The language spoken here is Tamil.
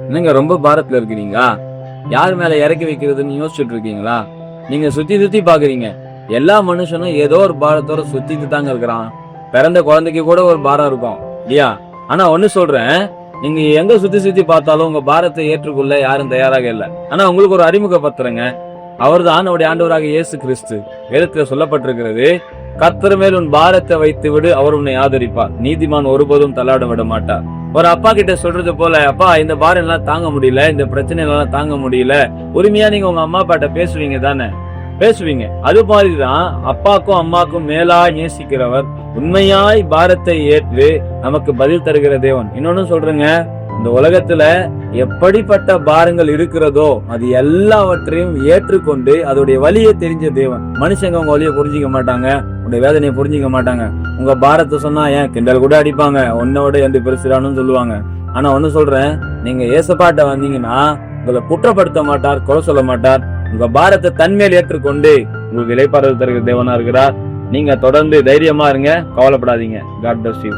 என்னங்க ரொம்ப பாரத்துல இருக்கிறீங்களா? யார் மேல இறக்கி வைக்கிறதுன்னு யோசிச்சுட்டு இருக்கீங்களா? நீங்க சுத்தி சுத்தி பாக்குறீங்க. எல்லா மனுஷனும் ஏதோ ஒரு பாரத்தோட சுத்திட்டு தாங்க இருக்கிறான். பிறந்த குழந்தைக்கு கூட ஒரு பாரம் இருக்கும் இல்லையா? ஆனா ஒண்ணு சொல்றேன், நீங்க எங்க சுத்தி சுத்தி பார்த்தாலும் உங்க பாரத்தை ஏற்றுக்கொள்ள யாரும் தயாராக இல்லை. ஆனா உங்களுக்கு ஒரு அறிமுகப்படுத்துறேங்க. அவர்தான் நம்முடைய ஆண்டவராக இயேசு கிறிஸ்து. வேதத்துல சொல்லப்பட்டிருக்கிறது, கர்த்தர் மேல் உன் பாரத்தை வைத்து விடு, அவர் உன்னை ஆதரிப்பார். நீதிமான் ஒருபோதும் தள்ளாட விட மாட்டார். ஒரு அப்பா கிட்ட சொல்றது போல, அப்பா இந்த பாரம் எல்லாம் தாங்க முடியல, இந்த பிரச்சனை எல்லாம் தாங்க முடியல, உரிமையா நீங்க உங்க அம்மா அப்பாட்ட பேசுவீங்க தானே? பேசுவீங்க. அது மாதிரிதான் அப்பாக்கும் அம்மாக்கும் மேலா நேசிக்கிறவர் உண்மையாய் பாரத்தை ஏற்று நமக்கு பதில் தருகிற தேவன். இன்னொன்னு சொல்றேங்க, இந்த உலகத்துல எப்படிப்பட்ட பாரங்கள் இருக்கிறதோ அது எல்லாவற்றையும் ஏற்றுக்கொண்டு அதோடைய வலியை தெரிஞ்ச தேவன். மனுஷங்க உங்க வலியை புரிஞ்சிக்க மாட்டாங்க, உங்களுடைய வேதனையை புரிஞ்சிக்க மாட்டாங்க. உங்க பாரத்தை சொன்னா ஏன் கிண்டல் கூட அடிப்பாங்க, உன்னோட என்று பெருசுடான்னு சொல்லுவாங்க. ஆனா ஒண்ணு சொல்றேன், நீங்க ஏசப்பாட்ட வந்தீங்கன்னா உங்களை குற்றப்படுத்த மாட்டார், குறை சொல்ல மாட்டார். உங்க பாரத்தை தன்மேல் ஏற்றுக்கொண்டு உங்களுக்கு இளைப்பாறுதல் தருகிற தேவனா இருக்கிறார். நீங்க தொடர்ந்து தைரியமா இருங்க, கவலைப்படாதீங்க. God bless you.